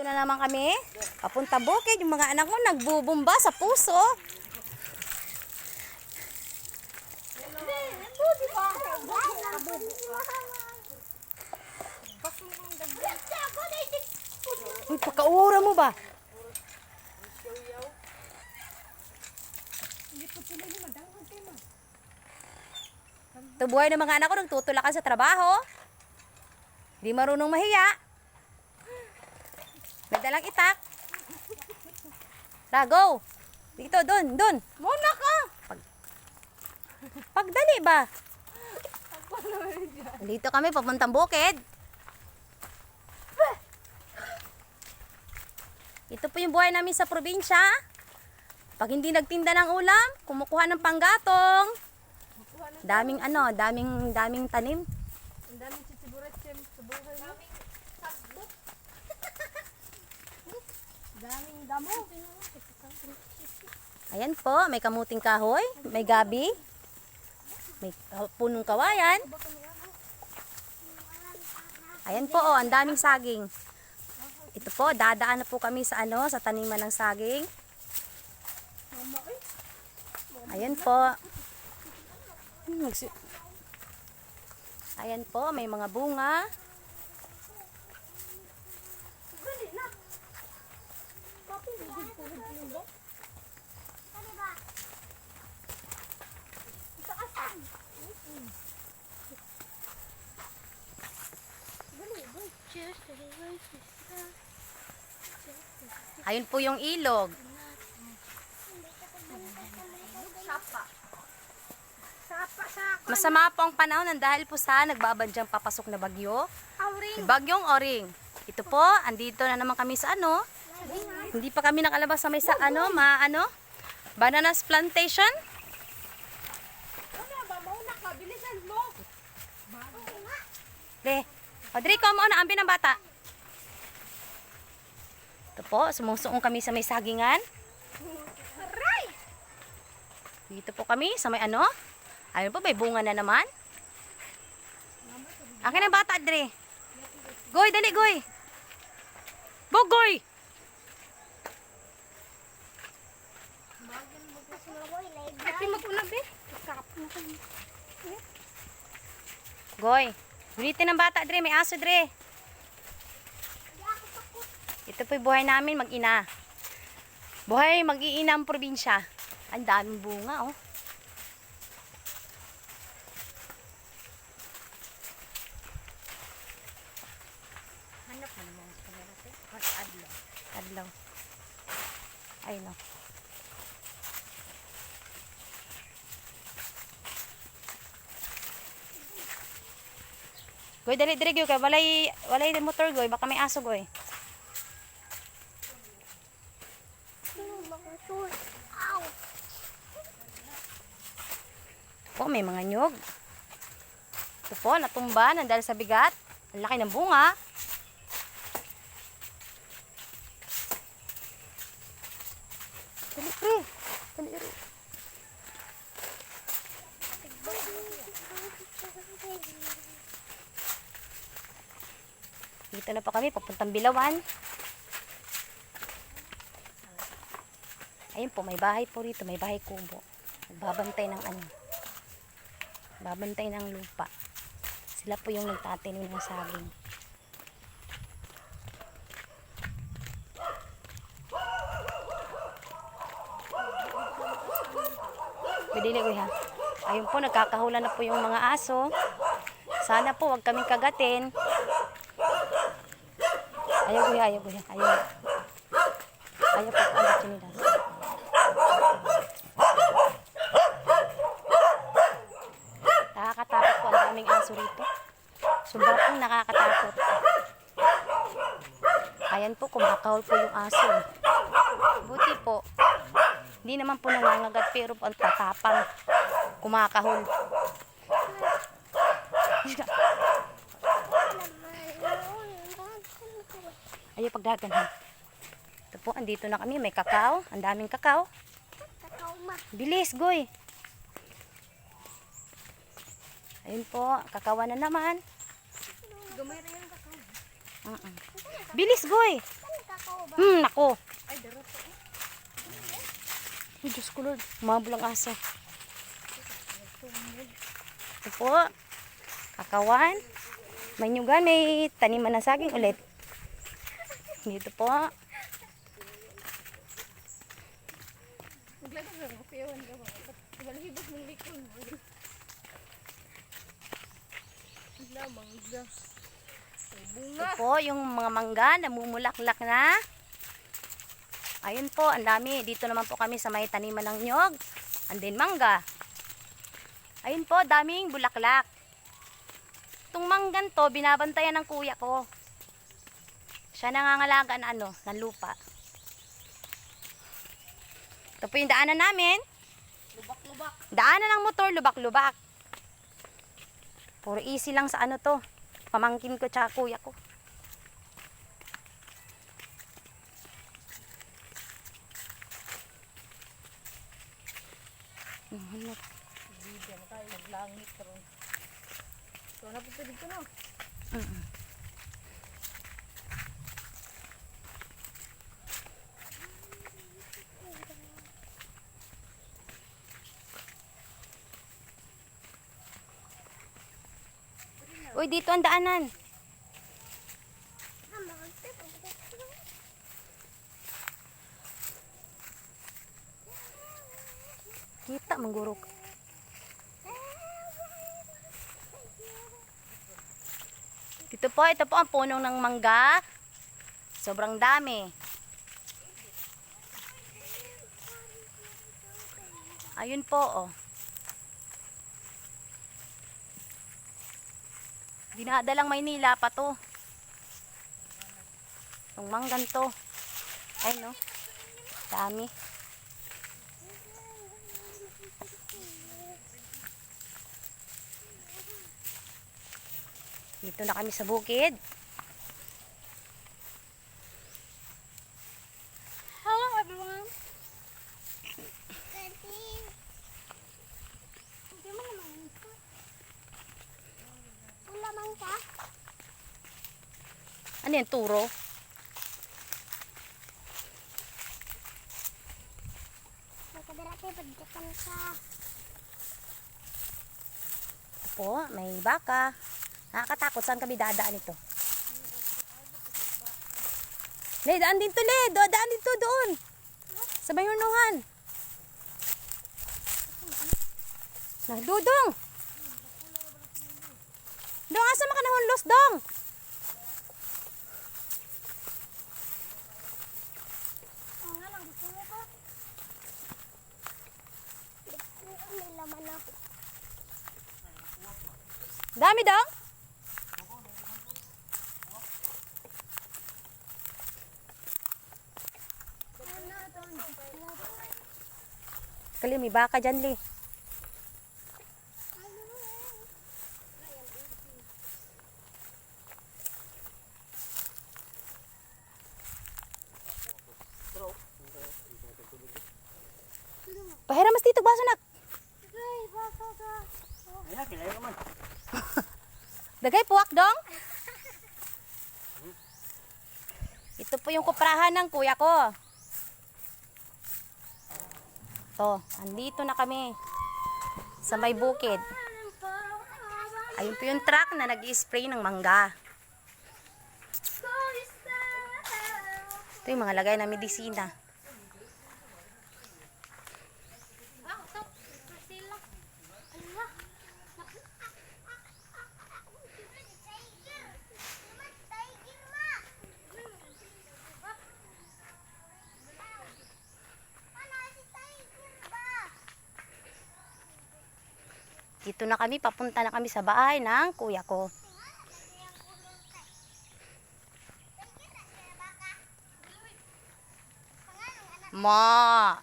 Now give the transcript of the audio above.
Dito na naman kami. Papunta bukid. Yung mga anak ko nagbubumba sa puso. Uy, pagkaura mo ba? Ito buhay ng mga anak ko nagtutulakan sa trabaho. Hindi marunong mahiya. May dalang itak. Go. Dito, dun. Muna ka! Pagdali ba? Dito kami, papuntang bukid. Ito po yung buhay namin sa probinsya. Pag hindi nagtinda ng ulam, kumukuha ng panggatong. Daming tanim. Ang daming sisiburet sa buhay mo. Daming damo. Ayan po, may kamuting kahoy, may gabi, may punong kawayan. Ayan po, oh, ang daming saging. Ito po, dadaan na po kami sa sa taniman ng saging. Ayan po. Ayan po, may mga bunga. Ayun po yung ilog. Masama po ang panahon dahil po sa nagbabadyang papasok na bagyo. Bagyong Oring. Ito po, andito na naman kami sa Hindi pa kami nakalabas sa may sa Bananas plantation. Audrey, ko mo na ambi ng bata. Ito po, sumusuong kami sa may sagingan. Dito po kami sa may Ayun po, may bunga na naman. Akin ang bata, Audrey. Goy, dali, goy. Goy! Goy. Gulitin ng bata, Dre. May aso, Dre. Ito po yung buhay namin, mag-ina. Buhay, mag-iina ang probinsya. Ang daming bunga, oh. Hanap mo naman sa kanila, te. Adlaw. Adlaw. Ayun, oh. Goy, dali, goy. Walay motor, goy. Baka may aso, goy. Po, may mga nyug. Ito po, natumba dahil sa bigat. Ang laki ng bunga. Dali, pre. Dali, pre. Dito na pa kami, papuntang Bilawan. Ayun po, may bahay po rito, may bahay kubo. Nagbabantay ng babantay ng lupa. Sila po yung nagtatanim ng saging. Pwede na ha. Ayun po, nagkakahulan na po yung mga aso. Sana po, wag kaming kagatin. Ayaw po. Ayaw po, alat yun nila. Nakakatakot po ang daming aso rito. Sobrang po nakakatakot. Ayan po, kumakahol po yung aso. Buti po. Hindi naman po nangangagat pero po ang tatapang. Kumakahol. Ayaw pagdagan ha. Ito po, andito na kami. May kakao. Ang daming kakao. Bilis, goy. Ayun po, kakawa na naman. Gamay rin yung kakao. Bilis, goy. Nako. Ay, dara po. Ay, Diyos ko Lord. Mabulang aso. Ito po. Kakawan. May nyugan, may taniman ng saging ulit. Dito po. Naglagay ka ng piyawan ka mga. Balahibot ng likon mo. Lamang da. Ay, bunga. Ito po, yung mga mangga, namumulaklak na. Ayun po, ang dami. Dito naman po kami sa may taniman ng nyog. And then mangga. Ayun po, daming bulaklak. Itong manggan to, binabantayan ng kuya ko. Siya nangangalaga ng ng lupa. Ito po yung daanan namin. Lubak-lubak. Daanan ng motor, lubak-lubak. Puro easy lang sa to. Pamangkin ko tsaka kuya ko. Bigyan tayo naglangit karon. So na po dito no. Uy, dito ang daanan. Kita, manggurok. Ito po ang punong ng mangga. Sobrang dami. Ayun po, oh. Dinadalang Maynila pa to. Itong manggan to. Ayun, no. Dami. Dito na kami sa bukid. Hello everyone. Ano yan, turo? Ito po, may baka. Nakakatakot. Saan kami dadaan ito? Le, daan din to, Le. Daan din to doon. Sa Bayunuhan. Dudong. Dong, asa maka nahunlos, Dong? Dami, Dong? Kali, may baka dyan, Le. Pahiram mas dito, baso nak. Dagay puwak, Dong. Ito po yung kuprahan ng kuya ko. To, andito na kami sa may bukid. Ayun po yung truck na nag-i-spray ng mangga. Ito yung mga lagay na medisina. Dito na kami, papunta na kami sa bahay ng kuya ko. Ma!